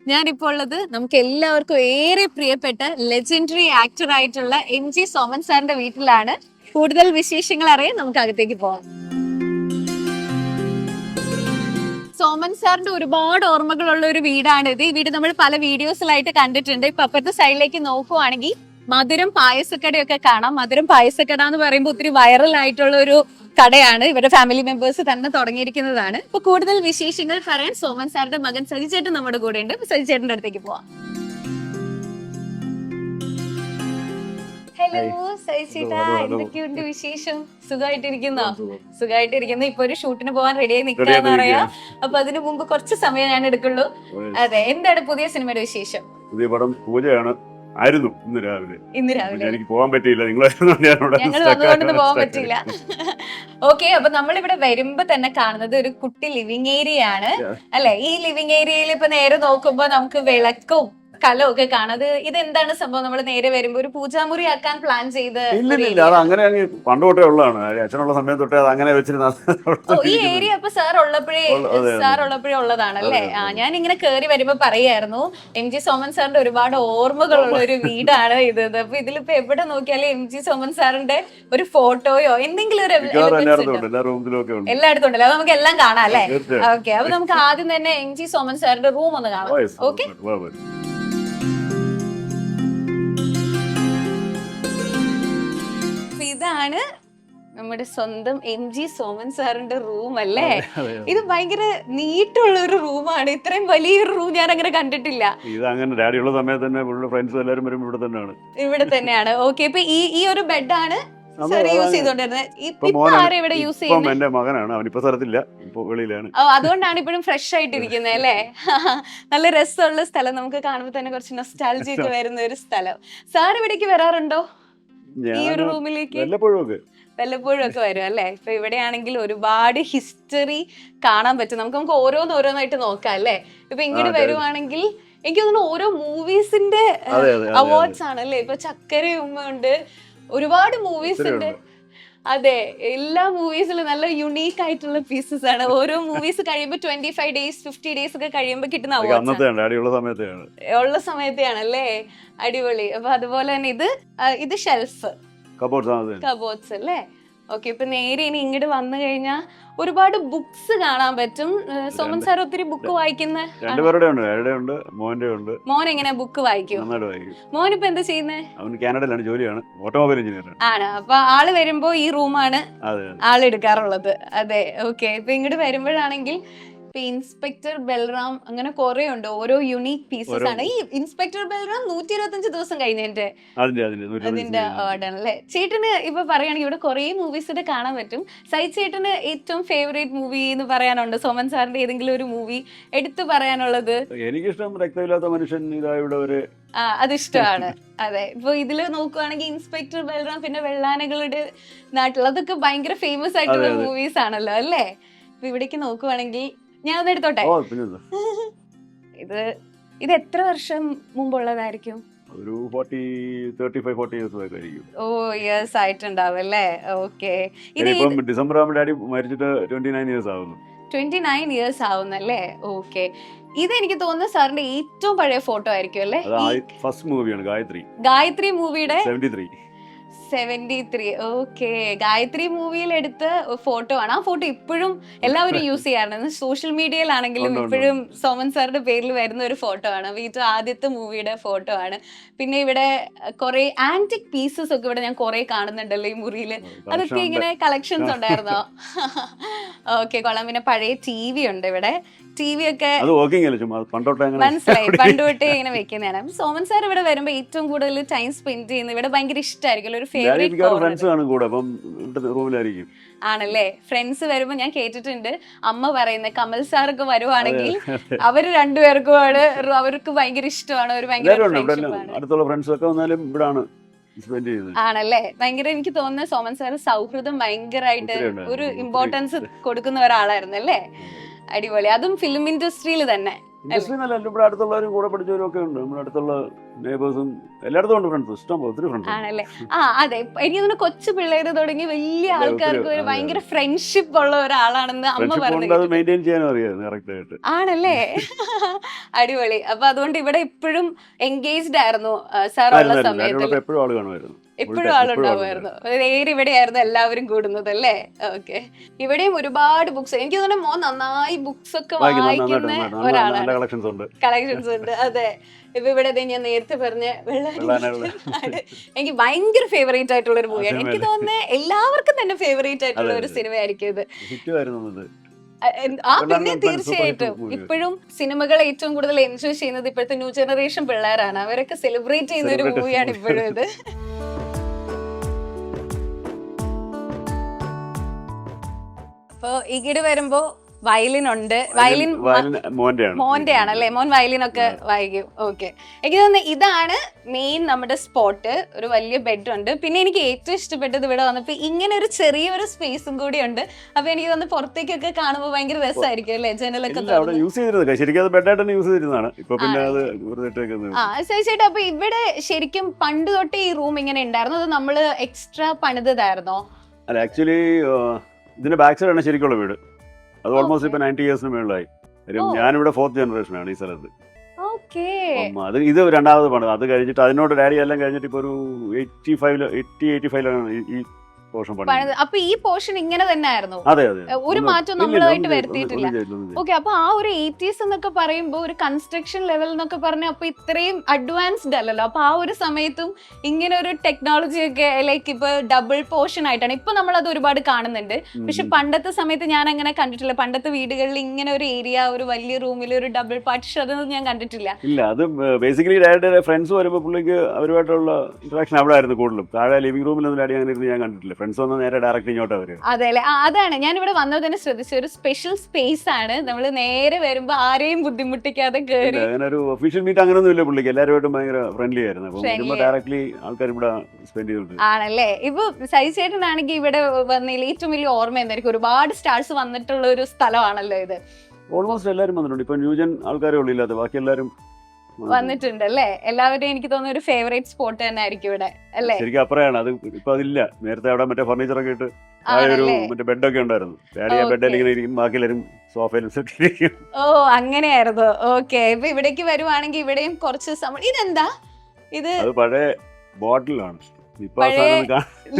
ഞാനിപ്പോൾ ഉള്ളത് നമുക്ക് എല്ലാവർക്കും ഏറെ പ്രിയപ്പെട്ട ലെജൻഡറി ആക്ടർ ആയിട്ടുള്ള MG സോമൻ സാറിന്റെ വീട്ടിലാണ്. കൂടുതൽ വിശേഷങ്ങൾ അറിയാൻ നമുക്ക് അകത്തേക്ക് പോവാം. സോമൻ സാറിന്റെ ഒരുപാട് ഓർമ്മകളുള്ള ഒരു വീടാണിത്. ഈ വീട് നമ്മൾ പല വീഡിയോസിലായിട്ട് കണ്ടിട്ടുണ്ട്. ഇപ്പൊ അപ്പുറത്തെ സൈഡിലേക്ക് നോക്കുവാണെങ്കിൽ മധുരം പായസക്കടയൊക്കെ കാണാം. മധുരം പായസക്കട എന്ന് പറയുമ്പോൾ ഒത്തിരി വൈറൽ ആയിട്ടുള്ള ഒരു കടയാണ്. ഇവരുടെ ഫാമിലി മെമ്പേഴ്സ് തന്നെ തുടങ്ങിയിരിക്കുന്നതാണ്. ഇപ്പൊ കൂടുതൽ വിശേഷങ്ങൾ പറയാൻ സോമൻ സാറിന്റെ മകൻ സജിചേട്ടൻ നമ്മുടെ കൂടെ ഉണ്ട്. സജിചേട്ടന്റെ അടുത്തേക്ക് പോവാം. ഹലോ സജിചേട്ടാ, എന്തൊക്കെയുണ്ട് വിശേഷം? സുഖമായിട്ടിരിക്കുന്നോ? സുഖമായിട്ടിരിക്കുന്നു. ഇപ്പൊ ഒരു ഷൂട്ടിന് പോകാൻ റെഡിയായി നിൽക്കാന്ന് പറയാം. അപ്പൊ അതിനു മുമ്പ് കുറച്ച് സമയം ഞാൻ എടുക്കുള്ളൂ. അതെ, എന്താണ് പുതിയ സിനിമയുടെ വിശേഷം? പുതിയ പടം പൂജയാണ് ആയിരുന്നു ഇന്ന് രാവിലെ. എനിക്ക് പോകാൻ പറ്റിയില്ല, ഞങ്ങൾ അതുകൊണ്ടൊന്നും പോകാൻ പറ്റില്ല. ഓക്കെ, അപ്പൊ നമ്മളിവിടെ വരുമ്പോ തന്നെ കാണുന്നത് ഒരു കുട്ടി ലിവിങ് ഏരിയ ആണ് അല്ലെ? ഈ ലിവിങ് ഏരിയയിൽ ഇപ്പൊ നേരെ നോക്കുമ്പോ നമുക്ക് വിളക്കും കലമൊക്കെ കാണാം. ഇതെന്താണ് സംഭവം? നമ്മൾ നേരെ വരുമ്പോ ഒരു പൂജാമുറി ആക്കാൻ പ്ലാൻ ചെയ്ത്? ഇല്ല, അത് അങ്ങനെ പണ്ട് തൊട്ടേ ഉള്ളതാണ്. അച്ഛനുള്ള സമയം തൊട്ടേ അത് അങ്ങനെ വെച്ചിരുന്ന. ഈ ഏരിയ അപ്പൊ സാർ ഉള്ളപ്പോഴേ ഉള്ളതാണല്ലേ? ഞാൻ ഇങ്ങനെ കേറി വരുമ്പോ പറയായിരുന്നു MG സോമൻ സാറിന്റെ ഒരുപാട് ഓർമ്മകളുള്ള ഒരു വീടാണ് ഇത്. അപ്പൊ ഇതിലിപ്പോ എവിടെ നോക്കിയാലും MG സോമൻ സാറിന്റെ ഒരു ഫോട്ടോയോ എന്തെങ്കിലും ഒരു എല്ലായിടത്തും ഉണ്ടല്ലോ. അത് നമുക്ക് എല്ലാം കാണാം അല്ലെ? ഓക്കെ, അപ്പൊ നമുക്ക് ആദ്യം തന്നെ MG സോമൻ സാറിന്റെ റൂം ഒന്ന് കാണാം. ഓക്കെ, ഇതാണ് നമ്മുടെ സ്വന്തം MG സോമൻ സാറിന്റെ റൂം അല്ലേ? ഇത് ഭയങ്കര നീട്ടുള്ള ഒരു റൂമാണ്. ഇത്രയും വലിയൊരു റൂം ഞാൻ അങ്ങനെ കണ്ടിട്ടില്ല. ഇവിടെ തന്നെയാണ്. ഓക്കെ, ഇപ്പൊ ഈ ഒരു ബെഡാണ് യൂസ് ചെയ്തോണ്ടിരുന്നത്. എന്റെ മകനാണ്, അവനിപ്പോ സ്ഥലത്തില്ല, വെളിയിലാണ്. അതുകൊണ്ടാണ് ഇപ്പോഴും ഫ്രഷ് ആയിട്ടിരിക്കുന്നത് അല്ലേ? നല്ല രസമുള്ള സ്ഥലം. നമുക്ക് കാണുമ്പോൾ തന്നെ കുറച്ച് നൊസ്റ്റാൾജിയ ഒക്കെ വരുന്ന ഒരു സ്ഥലം. സാർ ഇവിടേക്ക് വരാറുണ്ടോ? ഈ ഒരു റൂമിലേക്ക് വല്ലപ്പോഴും ഒക്കെ വരും അല്ലെ? ഇപ്പൊ ഇവിടെയാണെങ്കിൽ ഒരുപാട് ഹിസ്റ്ററി കാണാൻ പറ്റും. നമുക്ക് ഓരോന്നായിട്ട് നോക്കാം അല്ലെ? ഇപ്പൊ ഇങ്ങോട്ട് വരുവാണെങ്കിൽ എനിക്ക് തോന്നുന്നു ഓരോ മൂവീസിന്റെ അവാർഡ്സ് ആണല്ലേ? ഇപ്പൊ ചക്കരയുമ്മ ഉണ്ട്, ഒരുപാട് മൂവീസ് ഉണ്ട്. അതെ, എല്ലാ മൂവീസിലും നല്ല യുണീക്ക് ആയിട്ടുള്ള പീസസ് ആണ്. ഓരോ മൂവീസ് കഴിയുമ്പോ 25 days 50 days ഒക്കെ കഴിയുമ്പോ കിട്ടുന്ന ഉള്ള സമയത്തെയാണ് അല്ലേ? അടിപൊളി. അപ്പൊ അതുപോലെ തന്നെ ഇത് ഷെൽഫ് കബോർഡ്സ് അല്ലേ? ഓക്കെ, ഇപ്പൊ നേരെ ഇനി ഇങ്ങോട്ട് വന്നു കഴിഞ്ഞാൽ ഒരുപാട് ബുക്സ് കാണാൻ പറ്റും. സോമൻ സാർ ഒത്തിരി ബുക്ക് വായിക്കുന്ന മോൻ എങ്ങനെ ബുക്ക് വായിക്കും? മോൻ ഇപ്പൊ എന്താ ചെയ്യുന്നത്? കാനഡയിലാണ് ജോലിയാണ്, ഓട്ടോമൊബൈൽ എഞ്ചിനീയർ ആണ്. അപ്പൊ ആള് വരുമ്പോ ഈ റൂമാണ് ആള് എടുക്കാറുള്ളത്. അതെ, ഓക്കെ. ഇപ്പൊ ഇങ്ങോട്ട് വരുമ്പോഴാണെങ്കിൽ ഇൻസ്പെക്ടർ ബൽറാം അങ്ങനെ കുറെ ഉണ്ട്, ഓരോ യുണീക് പീസസ് ആണ്. ഈ ഇൻസ്പെക്ടർ ബൽറാം 125 ദിവസം കഴിഞ്ഞതിന്റെ അവാർഡാണല്ലേ? ചേട്ടന് ഇപ്പൊ പറയുകയാണെങ്കിൽ ഇവിടെ കുറെ മൂവീസിന്റെ കാണാൻ പറ്റും. സൈഡ് ചേട്ടന് ഏറ്റവും ഫേവറേറ്റ് മൂവി എന്ന് പറയാനുണ്ട് സോമൻ സാറിന്റെ ഏതെങ്കിലും ഒരു മൂവി എടുത്തു പറയാനുള്ളത്? എനിക്കിഷ്ടം രക്തമില്ലാത്ത മനുഷ്യൻ, അതിഷ്ടമാണ്. അതെ, ഇപ്പൊ ഇതില് നോക്കുവാണെങ്കിൽ ഇൻസ്പെക്ടർ ബൽറാം, പിന്നെ വെള്ളാനകളുടെ നാട്ടിൽ, അതൊക്കെ ഭയങ്കര ഫേമസ് ആയിട്ടുള്ള മൂവീസ് ആണല്ലോ അല്ലേ? ഇപ്പൊ ഇവിടേക്ക് നോക്കുവാണെങ്കിൽ ഞാൻ ഒന്ന് എടുത്തോട്ടെ. ഇത് എത്ര വർഷം മുമ്പുള്ളതായിരിക്കും? ഒരു 35-40 years ആയിരിക്കും. ഓ യെസ്, ആയിട്ടുണ്ടാവും അല്ലേ? ഓക്കെ. ഡിസംബർ ആവുമ്പോൾ ഡാഡി മരിച്ചിട്ട് 29 years ആവുന്നു. 29 years ആവുന്നല്ലേ? ഓക്കെ. ഇത് എനിക്ക് തോന്നുന്നു സാറിന്റെ ഏറ്റവും പഴയ ഫോട്ടോ ആയിരിക്കും അല്ലേ? ഫസ്റ്റ് മൂവിയാണ് ഗായത്രി മൂവിയുടെ 73. ഓക്കെ, ഗായത്രി മൂവിയിൽ എടുത്ത ഫോട്ടോ ആണ്. ആ ഫോട്ടോ ഇപ്പോഴും എല്ലാവരും യൂസ് ചെയ്യാറുണ്ട്. സോഷ്യൽ മീഡിയയിലാണെങ്കിലും ഇപ്പോഴും സോമൻ സാറിന്റെ പേരിൽ വരുന്ന ഒരു ഫോട്ടോ ആണ്. വീട്ടിൽ ആദ്യത്തെ മൂവിയുടെ ഫോട്ടോ ആണ്. പിന്നെ ഇവിടെ കുറെ ആന്റിക് പീസസ് ഒക്കെ ഇവിടെ ഞാൻ കുറെ കാണുന്നുണ്ടല്ലോ ഈ മുറിയില്. അതൊക്കെ ഇങ്ങനെ കളക്ഷൻസ് ഉണ്ടായിരുന്നോ? ഓക്കെ, കൊള്ളാം. പിന്നെ പഴയ TV ഉണ്ട് ഇവിടെ. TV ഒക്കെ മനസ്സിലായി, പണ്ട് തൊട്ടേ ഇങ്ങനെ വെക്കുന്നതാണ്. സോമൻ സാർ ഇവിടെ വരുമ്പോ ഏറ്റവും കൂടുതൽ ടൈം സ്പെൻഡ് ചെയ്യുന്നത് ഇവിടെ ഭയങ്കര ഇഷ്ടമായിരിക്കും. ഒരു ഫേവറേറ്റ് ആണല്ലേ? ഫ്രണ്ട്സ് വരുമ്പോ ഞാൻ കേട്ടിട്ടുണ്ട് അമ്മ പറയുന്നത്, കമൽ സാറൊക്കെ വരുവാണെങ്കിൽ അവര് രണ്ടുപേർക്കും അവർക്ക് ഭയങ്കര ഇഷ്ടമാണ്. ഒരു ആണല്ലേ? ഭയങ്കര എനിക്ക് തോന്നുന്നത് സോമൻ സാർ സൗഹൃദം ഭയങ്കരമായിട്ട് ഒരു ഇമ്പോർട്ടൻസ് കൊടുക്കുന്ന ഒരാളായിരുന്നു അല്ലേ? അടിപൊളി. അതും ഫിലിം ഇൻഡസ്ട്രിയിൽ തന്നെ ഇൻഡസ്ട്രി നല്ല ഇവിടെ അടുത്തുള്ളവരും കൂടെ പഠിച്ചവരും ഒക്കെ ഉണ്ട്. നമ്മുടെ അടുത്തുള്ള നെയ്ബേഴ്സും എല്ലായിടത്തും ഉണ്ട് ഫ്രണ്ട്സ്, ഇഷ്ടം ഒത്തിരി ഫ്രണ്ട്സ് ആണല്ലേ? അതെ, എനിക്ക് തോന്നുന്നു കൊച്ചു പിള്ളേര് തുടങ്ങി വലിയ ആൾക്കാർക്ക് ഒരു ഭയങ്കര ഫ്രണ്ട്ഷിപ്പ് ഉള്ള ഒരാളാണെന്ന് അമ്മ പറഞ്ഞു. മെയിൻറ്റെയിൻ ചെയ്യാനും അറിയാം കറക്റ്റ് ആയിട്ട്. ആണല്ലേ? അടിപൊളി. അപ്പൊ അതുകൊണ്ട് ഇവിടെ ഇപ്പോഴും എൻഗേജ്ഡ് ആയിരുന്നു സാർ ഉള്ള സമയത്ത്? എപ്പോഴും ആള് കാണുമായിരുന്നു. എപ്പോഴും ആളുണ്ടാവുമായിരുന്നു. നേരെ ഇവിടെയായിരുന്നു എല്ലാവരും കൂടുന്നത് അല്ലേ? ഓക്കെ. ഇവിടെയും ഒരുപാട് ബുക്സ്, എനിക്ക് തോന്നുന്നു മോൻ നന്നായി ബുക്സ് ഒക്കെ വായിക്കുന്ന ഒരാളാണ്. കളക്ഷൻസ് ഉണ്ട്. അതെ, ഇപ്പൊ ഇവിടെ ഞാൻ നേരത്തെ പറഞ്ഞ എനിക്ക് ഭയങ്കര ഫേവറേറ്റ് ആയിട്ടുള്ള ഒരു മൂവിയാണ്. എനിക്ക് തോന്നുന്നത് എല്ലാവർക്കും തന്നെ ഫേവറേറ്റ് ആയിട്ടുള്ള ഒരു സിനിമ ആയിരിക്കും ഇത്. പിന്നെ തീർച്ചയായിട്ടും ഇപ്പോഴും സിനിമകൾ ഏറ്റവും കൂടുതൽ എൻജോയ് ചെയ്യുന്നത് ഇപ്പോഴത്തെ ന്യൂ ജനറേഷൻ പിള്ളേരാണ്. അവരൊക്കെ സെലിബ്രേറ്റ് ചെയ്യുന്ന ഒരു മൂവിയാണ് ഇപ്പോഴും ഇത്. അപ്പൊ ഈയിടെ വരുമ്പോ വയലിൻ ഉണ്ട്. വയലിൻ മോന്റെ ആണല്ലേ? മോൻ വയലിൻ ഒക്കെ വായിക്കും. ഓക്കെ. എനിക്ക് തോന്നുന്നു ഇതാണ് മെയിൻ നമ്മുടെ സ്പോട്ട്. ഒരു വലിയ ബെഡ് ഉണ്ട്. പിന്നെ എനിക്ക് ഏറ്റവും ഇഷ്ടപ്പെട്ടത് ഇവിടെ വന്നപ്പോ ഇങ്ങനെ ഒരു ചെറിയൊരു സ്പേസും കൂടി ഉണ്ട്. അപ്പൊ എനിക്ക് തോന്നുന്നു പുറത്തേക്കൊക്കെ കാണുമ്പോൾ ഭയങ്കര രസമായിരിക്കും അല്ലേ? ജനലൊക്കെ ചേട്ടാ, അപ്പൊ ഇവിടെ ശരിക്കും പണ്ട് തൊട്ടേ ഈ റൂം ഇങ്ങനെ ഉണ്ടായിരുന്നു? അത് നമ്മള് എക്സ്ട്രാ പണിതായിരുന്നോ? അല്ല, ആക്ച്വലി ഇതിന്റെ ബാക്ക് സൈഡാണ് ശരിക്കുള്ള വീട്. അത് ഓൾമോസ്റ്റ് ഇപ്പൊ 90 years മേളിലായി. ഞാനിവിടെ 4th generation ആണ് ഈ സ്ഥലത്ത്. അത് ഇത് രണ്ടാമത് പണിത്. അത് കഴിഞ്ഞിട്ട് അതിനോട് ഡാഡി എല്ലാം കഴിഞ്ഞിട്ട് ഇപ്പൊ ഒരു 85 ഈ പോർഷൻ പണിത്. അപ്പൊ ഈ പോർഷൻ ഇങ്ങനെ തന്നെ ആയിരുന്നു? അതെ അതെ, ഒരു മാറ്റം നമ്മളായിട്ട് വരുത്തിയിട്ടില്ല. ഓക്കെ. അപ്പൊ ആ ഒരു 80s എന്നൊക്കെ പറയുമ്പോ ഒരു കൺസ്ട്രക്ഷൻ ലെവൽ എന്നൊക്കെ പറഞ്ഞ അപ്പൊ ഇത്രയും അഡ്വാൻസ്ഡ് അല്ലല്ലോ. അപ്പൊ ആ ഒരു സമയത്തും ഇങ്ങനെ ഒരു ടെക്നോളജി ഒക്കെ ലൈക്ക് ഇപ്പൊ ഡബിൾ പോർഷൻ ആയിട്ടാണ് ഇപ്പൊ നമ്മൾ അത് ഒരുപാട് കാണുന്നുണ്ട്. പക്ഷെ പണ്ടത്തെ സമയത്ത് ഞാൻ അങ്ങനെ കണ്ടിട്ടില്ല. പണ്ടത്തെ വീടുകളിൽ ഇങ്ങനെ ഒരു ഏരിയ, ഒരു വലിയ റൂമിൽ ഒരു ഡബിൾ പാർട്ടീഷൻ, അതൊന്നും ഞാൻ കണ്ടിട്ടില്ല. ഇല്ല, അത് ബേസിക്കലി ഡാഡിയുടെ ഫ്രണ്ട്സ് വരുമ്പോൾ പുള്ളിക്ക് അവരുമായിട്ടുള്ള ഇന്ററാക്ഷൻ അവിടെ ആയിരുന്നു കൂടുതലും. താഴെ ലിവിംഗ് റൂമിലൊന്നും ഡാഡി അങ്ങനെ ഇരുന്ന് ഞാൻ കണ്ടിട്ടില്ല. ഫ്രണ്ട്സ് വന്ന് നേരെ ഡയറക്റ്റ് ഇങ്ങോട്ടാ വരിക. അതെ അല്ലെ? അതാണ് ഞാൻ ഇവിടെ വന്നത് തന്നെ ശ്രദ്ധിച്ച ഒരു സ്പെഷ്യൽ സ്പേസ് ആണ്. നമ്മൾ നേരെ വരുമ്പോ ആരെയും ബുദ്ധിമുട്ടിക്കാതെ കയറി. അങ്ങനെ ഒരു ഒഫീഷ്യൽ മീറ്റ് അങ്ങനൊന്നും ഇല്ല പുള്ളിക്ക്. എല്ലാവരുമായിട്ടും ഭയങ്കര ഫ്രണ്ട്ലി ആയിരുന്നു. അപ്പൊ ഡയറക്ട്ലി ആൾക്കാർ ഇവിടെ സ്പെൻഡ് ചെയ്തിട്ടുണ്ട്. ആണല്ലേ? ഇപ്പൊ സൈചേട്ടനാണെങ്കിൽ ഇവിടെ വന്നതിൽ ഏറ്റവും വലിയ ഓർമ്മ എന്തായിരിക്കും? ഒരുപാട് സ്റ്റാർസ് വന്നിട്ടുള്ള ഒരു സ്ഥലമാണല്ലോ ഇത്. ഓൾമോസ്റ്റ് എല്ലാവരും വന്നിട്ടുണ്ട്. ഇപ്പൊ ന്യൂജൻ ആൾക്കാരെ ഉള്ളില്ലാത്ത ബാക്കി എല്ലാവരും വന്നിട്ടുണ്ട് അല്ലേ? എല്ലാവരുടെയും എനിക്ക് തോന്നുന്ന ഒരു ഫേവറേറ്റ് സ്പോട്ട് തന്നെ ആയിരിക്കും ഇവിടെ അല്ലേ? ശരിക്കും അപ്പറയാണ്. അത് ഇപ്പൊ അതില്ല. നേരത്തെ അവിടെ മറ്റേ ഫർണിച്ചർ ഒക്കെ ഇട്ട് ഒരു മറ്റേ ബെഡൊക്കെ ഉണ്ടായിരുന്നു. ബെഡിൽ ഇങ്ങനെ ഇരിക്കും, ബാക്കി എല്ലാവരും സോഫയിലും സെറ്റിരിക്കും. ഓ, അങ്ങനെയായിരുന്നു. ഓക്കെ. ഇപ്പൊ ഇവിടേക്ക് വരുവാണെങ്കിൽ ഇവിടെയും കുറച്ച് ഇതെന്താ ഇത്? അത് പഴയ ബോട്ടിലാണ്.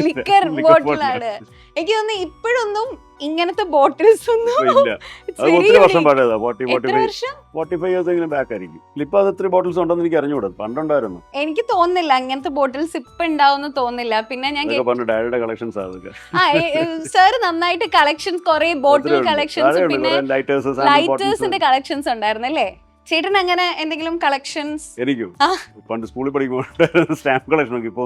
ലിക്കർ ബോട്ടിലാണ്. എനിക്ക് തോന്നുന്നു ഇപ്പോഴൊന്നും ഇങ്ങനത്തെ ബോട്ടിൽസ് ഒന്നും ഇല്ല. അത് ഒത്തിരി വർഷം പഴയതാ. 45 years ബാക്ക് ആയിരിക്കും. ഇപ്പൊ അത് എത്ര ബോട്ടിൽസ് ഉണ്ടെന്ന് എനിക്ക് അറിഞ്ഞുകൂടാ. പണ്ടുണ്ടായിരുന്നു. എനിക്ക് തോന്നുന്നില്ല അങ്ങനത്തെ ബോട്ടിൽസ് ഇപ്പൊ ഉണ്ടാവുന്ന തോന്നുന്നില്ല. പിന്നെ ഞാൻ ഡാഡിയുടെ കളക്ഷൻസ് അതൊക്കെ. സാർ നന്നായിട്ട് കളക്ഷൻസ്, കുറെ ബോട്ടിൽ കളക്ഷൻസ്, പിന്നെ ലൈറ്റേഴ്സിന്റെ കളക്ഷൻസ് ഉണ്ടായിരുന്നു അല്ലേ? ചേട്ടൻ അങ്ങനെ എന്തെങ്കിലും കളക്ഷൻസ്? എനിക്കും പണ്ട് സ്കൂളിൽ പഠിക്കുമ്പോൾ സ്റ്റാമ്പ് കളക്ഷൻ ഒക്കെ ഇപ്പൊ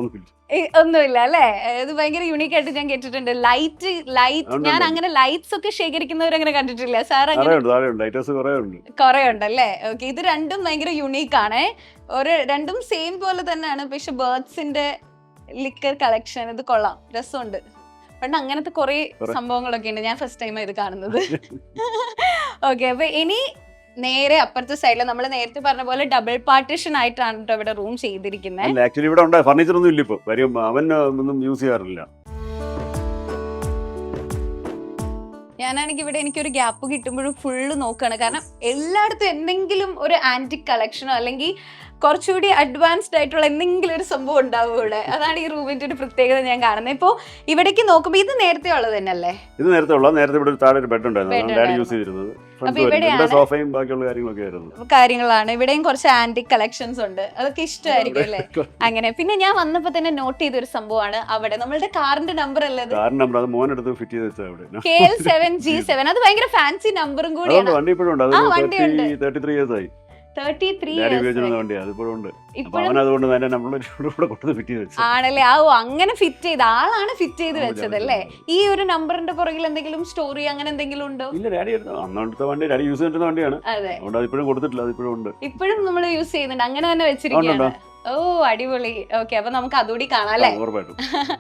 ഒന്നുമില്ല അല്ലേ? ഇത് ഭയങ്കര യുണീക്ക് ആയിട്ട് ഞാൻ കേട്ടിട്ടുണ്ട്. ലൈറ്റ് ഞാൻ അങ്ങനെ ലൈറ്റ്സ് ഒക്കെ ശേഖരിക്കുന്നവരങ്ങനെ കണ്ടിട്ടില്ല. സാർ കുറെ ഉണ്ടല്ലേ? ഓക്കെ. ഇത് രണ്ടും ഭയങ്കര യുണീക്ക് ആണ്. രണ്ടും സെയിം പോലെ തന്നെയാണ്. പക്ഷെ ബേർഡ്സിന്റെ ലിക്കർ കളക്ഷൻ ഇത് കൊള്ളാം, രസമുണ്ട്. പണ്ട് അങ്ങനത്തെ കുറെ സംഭവങ്ങളൊക്കെ ഉണ്ട്. ഞാൻ ഫസ്റ്റ് ടൈം ഇത് കാണുന്നത്. ഓക്കെ. അപ്പൊ ഇനി നേരെ അപ്പുറത്തെ സൈഡിൽ നമ്മൾ നേരത്തെ പറഞ്ഞ പോലെ ഡബിൾ പാർട്ടീഷൻ ആയിട്ടാണ് കേട്ടോ ഇവിടെ റൂം ചെയ്തിരിക്കുന്നത്. ആക്ച്വലി ഇവിടെ ഉണ്ട്, ഫർണിച്ചർ ഒന്നും ഇല്ല ഇപ്പൊ. അവൻ ഒന്നും യൂസ് ചെയ്യാറില്ല. ഞാനാണെങ്കിൽ ഇവിടെ എനിക്കൊരു ഗ്യാപ്പ് കിട്ടുമ്പോഴും ഫുള്ള് നോക്കുകയാണ്. കാരണം എല്ലായിടത്തും എന്തെങ്കിലും ഒരു ആന്റിക് കളക്ഷനോ അല്ലെങ്കിൽ കുറച്ചുകൂടി അഡ്വാൻസ്ഡ് ആയിട്ടുള്ള എന്തെങ്കിലും ഒരു സംഭവം ഉണ്ടാവും ഇവിടെ. അതാണ് ഈ റൂമിന്റെ ഒരു പ്രത്യേകത ഞാൻ കാണുന്നത്. ഇപ്പൊ ഇവിടേക്ക് നോക്കുമ്പോ ഇത് നേരത്തെ ഉള്ളത് തന്നെയല്ലേ? ഇത് നേരത്തെ ഇവിടെ താഴെ ഒരു ബെഡ് ഉണ്ടായിരുന്നു, യൂസ് ചെയ്തിരുന്നത്. കാര്യങ്ങളാണ്. ഇവിടെയും കുറച്ച് ആന്റിക് കളക്ഷൻസ് ഉണ്ട്. അതൊക്കെ ഇഷ്ടമായിരിക്കും അല്ലേ? അങ്ങനെ പിന്നെ ഞാൻ വന്നപ്പോ തന്നെ നോട്ട് ചെയ്ത ഒരു സംഭവമാണ് അവിടെ നമ്മളുടെ കാറിന്റെ നമ്പർ അല്ലേ? KL7G7. അത് ഭയങ്കര ഫാൻസി നമ്പറും കൂടിയാണ്. വണ്ടിയുണ്ട്. 33 years ആയി. 33 ആണല്ലേ? അങ്ങനെ ഫിറ്റ് ചെയ്ത ആളാണ് ഫിറ്റ് ചെയ്ത് വെച്ചത് അല്ലേ? ഈ ഒരു നമ്പറിന്റെ പുറകിൽ എന്തെങ്കിലും സ്റ്റോറി അങ്ങനെ എന്തെങ്കിലും ഉണ്ടോ? ഇപ്പോഴും നമ്മൾ യൂസ് ചെയ്യുന്നുണ്ട്. അങ്ങനെ തന്നെ വെച്ചിരിക്കുകയാണ്. ഓ, അടിപൊളി. ഓക്കെ. അപ്പൊ നമുക്ക് അതുകൂടി കാണാം അല്ലേ?